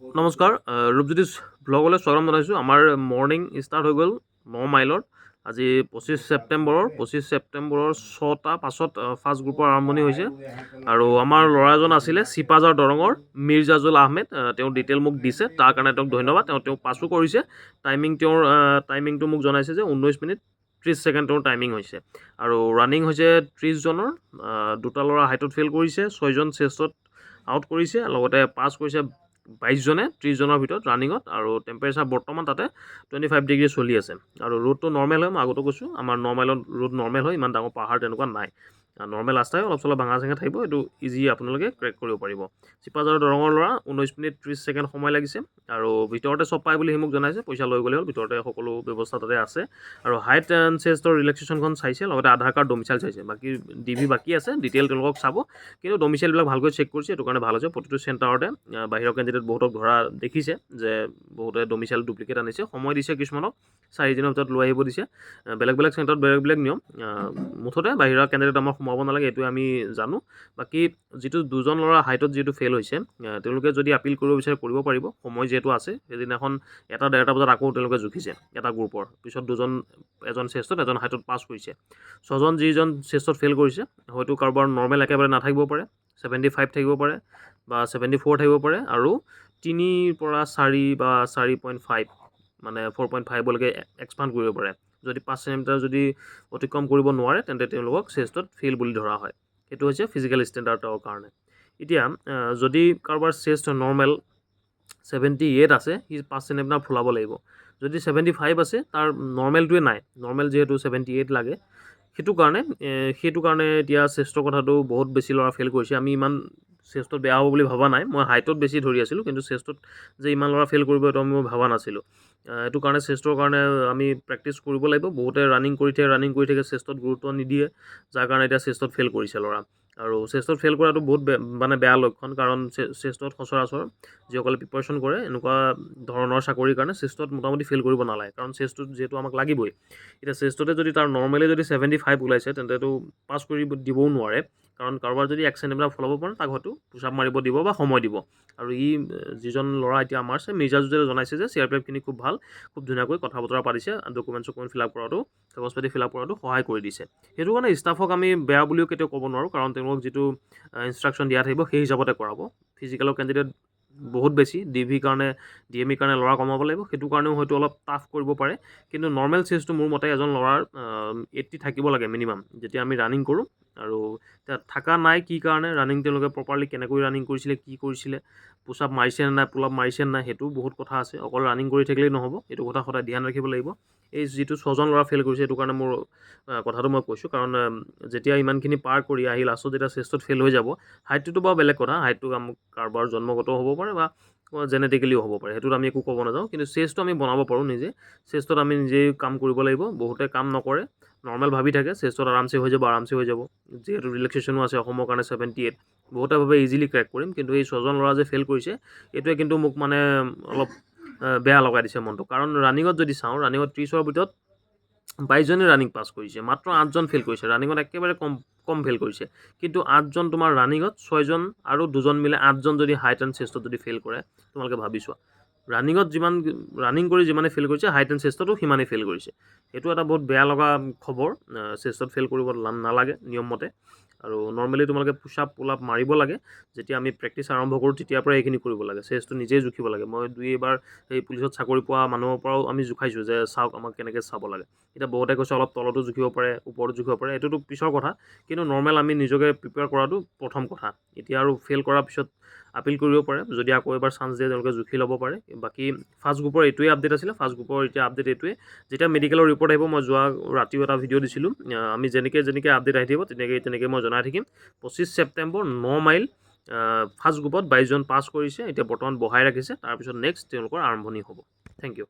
নমস্কাৰ ৰূপজ্যোতি ব্লগলৈ স্বাগতম জনাইছোঁ। আমাৰ মৰ্ণিং ষ্টাৰ্ট হৈ গ'ল 9 মাইলত। আজি 25 ছেপ্টেম্বৰৰ 6টা 5ত ফাৰ্ষ্ট গ্ৰুপৰ আৰম্ভণি হৈছে আৰু আমাৰ ল'ৰা এজন আছিলে চিপাঝাৰ দৰঙৰ মিৰ্জাজুল আহমেদ। তেওঁ ডিটেইল মোক দিছে, তাৰ কাৰণে তেওঁক ধন্যবাদ। তেওঁ পাছো কৰিছে। টাইমিংটো মোক জনাইছে যে 19 মিনিট 30 ছেকেণ্ড তেওঁৰ টাইমিং হৈছে আৰু ৰানিং হৈছে 30 জনৰ। দুটা ল'ৰা হাইটত ফেইল কৰিছে, 6জন চেষ্টত আউট কৰিছে, লগতে পাছ কৰিছে 22 জনে 30 জনৰ ভিতৰত ৰানিঙত। আৰু টেম্পাৰেচাৰ বৰ্তমান তাতে 25 ডিগ্ৰী চলি আছে আৰু ৰোডটো নৰ্মেল হয়। মই আগতে কৈছোঁ আমাৰ 9 মাইলত ৰোড নৰ্মেল হয়, ইমান ডাঙৰ পাহাৰ তেনেকুৱা নাই। নৰ্মেল ৰাস্তাই অলপ চলপ ভাঙা চিঙা থাকিব, এইটো ইজি আপোনালোকে ক্ৰেক কৰিব পাৰিব। চিপাঝাৰ দৰঙৰ ল'ৰা 19 মিনিট 30 ছেকেণ্ড সময় লাগিছে আৰু ভিতৰতে চব পায় বুলি সি মোক জনাইছে। পইচা লৈ গ'লে হ'ল, ভিতৰতে সকলো ব্যৱস্থা তাতে আছে। আৰু হাইট এণ্ড চেষ্টৰ ৰিলেক্সেশ্যনখন চাইছে, লগতে আধাৰ কাৰ্ড ডমিচাইল চাইছে। বাকী ডিভি বাকী আছে, ডিটেইল তেওঁলোকক চাব, কিন্তু ডমিচাইলবিলাক ভালকৈ চেক কৰিছে, এইটো কাৰণে ভাল হৈছে। প্ৰতিটো চেণ্টাৰতে বাহিৰৰ কেণ্ডিডেট বহুতক ধৰা দেখিছে যে বহুতে ডমিচাইল ডুপ্লিকেট আনিছে, সময় দিছে কিছুমানক 4 দিনৰ ভিতৰত লৈ আহিব দিছে। বেলেগ বেলেগ চেণ্টাৰত বেলেগ বেলেগ নিয়ম। মুঠতে বাহিৰা কেণ্ডিডেট আমাৰ সোমাব নালাগে, এইটোৱে আমি জানো। বাকী যিটো দুজন ল'ৰা হাইটত যিটো ফেইল হৈছে, তেওঁলোকে যদি আপিল কৰিব বিচাৰে কৰিব পাৰিব, সময় যিহেতু আছে। সেইদিনাখন 1-1:30 বজাত আকৌ তেওঁলোকে জুখিছে এটা গ্ৰুপৰ পিছত, এজন চেষ্টত এজন হাইটত পাছ কৰিছে। 6জন যিজন চেষ্টত ফেইল কৰিছে, হয়তো কাৰোবাৰ নৰ্মেল একেবাৰে নাথাকিব পাৰে, 75 থাকিব পাৰে বা 74 থাকিব পাৰে, আৰু 3 পৰা 4 বা 4.5 মানে 4.5লৈকে এক্সপাণ্ড কৰিব পাৰে। যদি 5 চেণ্টিমিটাৰ যদি অতিক্ৰম কৰিব নোৱাৰে, তেন্তে তেওঁলোকক চেষ্টত ফেইল বুলি ধৰা হয়। সেইটো হৈছে ফিজিকেল ষ্টেণ্ডাৰ্ডৰ কাৰণে। এতিয়া যদি কাৰোবাৰ চেষ্ট নৰ্মেল 78 আছে, সি 5 চেণ্টিমিটাৰ ফুলাব লাগিব। যদি 75 আছে, তাৰ নৰ্মেলটোৱে নাই, নৰ্মেল যিহেতু 78 লাগে। সেইটো কাৰণে এতিয়া চেষ্টৰ কথাটো বহুত বেছি ল'ৰা ফেইল কৰিছে। আমি ইমান চেষ্টত বেয়া হ'ব বুলি ভবা নাই, মই হাইটত বেছি ধৰি আছিলোঁ, কিন্তু চেষ্টত যে ইমান ল'ৰা ফেইল কৰিব এইটো মই ভবা নাছিলোঁ। এইটো কাৰণে চেষ্টৰ কাৰণে আমি প্ৰেক্টিচ কৰিব লাগিব। বহুতে ৰানিং কৰি থাকে, চেষ্টত গুৰুত্ব নিদিয়ে, যাৰ কাৰণে এতিয়া চেষ্টত ফেইল কৰিছে ল'ৰা। আৰু চেষ্টত ফেইল কৰাটো বহুত বেয়া লক্ষণ, কাৰণ চেষ্টত সচৰাচৰ যিসকলে প্ৰিপাৰেশ্যন কৰে এনেকুৱা ধৰণৰ চাকৰিৰ কাৰণে চেষ্টত মোটামুটি ফেইল কৰিব নালাগে, কাৰণ চেষ্টটোত যিহেতু আমাক লাগিবই। এতিয়া চেষ্টতে যদি তাৰ নৰ্মেলি যদি 75 ওলাইছে, তেন্তেতো পাছ কৰি দিবও নোৱাৰে, কাৰণ কাৰোবাৰ যদি 1 চেণ্টিমিটাৰ ফুলাব পাৰে, তাক হয়তো পুচাপ মাৰিব দিব বা সময় দিব। আৰু যিজন ল'ৰা এতিয়া আমাৰ মিৰ্জাজুলে জনাইছে যে CRPFখিনি খুব ভাল, খুব ধুনীয়াকৈ কথা বতৰা পাতিছে, ডকুমেণ্ট ফিল আপ কৰাটো, কাগজ পাতি ফিল আপ কৰাটো সহায় কৰি দিছে। সেইটো কাৰণে ষ্টাফক আমি বেয়া বুলিও কেতিয়াও ক'ব নোৱাৰোঁ, কাৰণ তেওঁলোকক যিটো ইনষ্ট্ৰাকশ্যন দিয়া থাকিব সেই হিচাপতে কৰাব। ফিজিকেলৰ কেণ্ডিডেট বহুত বেছি, DME কাৰণে ল'ৰা কমাব লাগিব, সেইটো কাৰণেও হয়তো অলপ টাফ কৰিব পাৰে। কিন্তু নৰ্মেল চেজটো মোৰ মতে এজন ল'ৰাৰ 80 থাকিব লাগে মিনিমাম, যেতিয়া আমি ৰানিং কৰোঁ। আৰু থকা নাই কি কাৰণে, ৰানিং তেওঁলোকে প্ৰপাৰলি কেনেকৈ ৰানিং কৰিছিলে, কি কৰিছিলে, পুচাপ মাৰিছে নে নাই, পুলাপ মাৰিছে নে নাই, সেইটোও বহুত কথা আছে। অকল ৰানিং কৰি থাকিলেই নহ'ব, এইটো কথা সদায় ধ্যান ৰাখিব লাগিব। এই যিটো 6জন ল'ৰা ফেইল কৰিছে, সেইটো কাৰণে মোৰ কথাটো মই কৈছোঁ, কাৰণ যেতিয়া ইমানখিনি পাৰ কৰি আহি লাষ্টত যেতিয়া চেষ্টত ফেইল হৈ যাব, হাইটটোতো বাৰু বেলেগ কথা, হাইটটো কাৰোবাৰ জন্মগত হ'ব পাৰে বা জেনেটিকেলিও হ'ব পাৰে, সেইটোত আমি একো ক'ব নাযাওঁ। কিন্তু চেষ্টটো আমি বনাব পাৰোঁ নিজে। চেষ্টত আমি নিজেই কাম কৰিব লাগিব। বহুতে কাম নকৰে, নৰ্মেল ভাবি থাকে চেষ্টত আৰামছে হৈ যাব, যিহেতু ৰিলেক্সেশ্যনো আছে অসমৰ কাৰণে 78। বহুতে ভাবে ইজিলি ক্ৰেক কৰিম, কিন্তু এই 6জন ল'ৰা যে ফেইল কৰিছে, এইটোৱে কিন্তু মোক মানে অলপ বেয়া লগাই দিছে মনটো। কাৰণ ৰানিঙত যদি চাওঁ, ৰানিঙত 30ৰ ভিতৰত 22 জনে ৰানিং পাছ কৰিছে, মাত্ৰ 8জন ফেইল কৰিছে। ৰানিঙত একেবাৰে কম ফেইল কৰিছে, কিন্তু 8জন তোমাৰ ৰানিঙত, 6জন আৰু 2জন মিলে 8জন যদি হাইট এণ্ড চেষ্টত যদি ফেইল কৰে, তোমালোকে ভাবি চোৱা। ৰানিং কৰি যিমানে ফেইল কৰিছে, হাইট এণ্ড চেষ্টতো সিমানেই ফেইল কৰিছে। এইটো এটা বহুত বেয়া লগা খবৰ। চেষ্টত ফেইল কৰিব নালাগে নিয়ম মতে। আৰু নৰ্মেলি তোমালোকে পুচাপ পুলাপ মাৰিব লাগে। যেতিয়া আমি প্ৰেক্টিচ আৰম্ভ কৰোঁ, তেতিয়াৰ পৰাই এইখিনি কৰিব লাগে। চেষ্টটো নিজেই জুখিব লাগে। মই 2-এবাৰ এই পুলিচত চাকৰি পোৱা মানুহৰ পৰাও আমি জোখাইছোঁ যে চাওক আমাক কেনেকৈ চাব লাগে। এতিয়া বহুতে কৈছে অলপ তলতো জুখিব পাৰে, ওপৰতো জুখিব পাৰে, এইটোতো পিছৰ কথা। কিন্তু নৰ্মেল আমি নিজকে প্ৰিপেয়াৰ কৰাটো প্ৰথম কথা। এতিয়া আৰু ফেইল কৰাৰ পিছত আপিল কৰিব পাৰে, যদি আকৌ এবাৰ চান্স দিয়ে তেওঁলোকে জুখি ল'ব পাৰে। বাকী ফাৰ্ষ্ট গ্ৰুপৰ এইটোৱে আপডেট আছিলে। ফাৰ্ষ্ট গ্ৰুপৰ এতিয়া আপডেট এইটোৱে। যেতিয়া মেডিকেলৰ ৰিপৰ্ট আহিব, মই যোৱা ৰাতিও এটা ভিডিঅ' দিছিলোঁ, আমি যেনেকৈ আপডেট আহি থাকিব তেনেকৈ মই জনাই থাকিম। 25 ছেপ্টেম্বৰ 9 মাইল ফাৰ্ষ্ট গ্ৰুপত 22জন পাছ কৰিছে, এতিয়া বৰ্তমান বহাই ৰাখিছে। তাৰপিছত নেক্সট তেওঁলোকৰ আৰম্ভণি হ'ব। Thank U.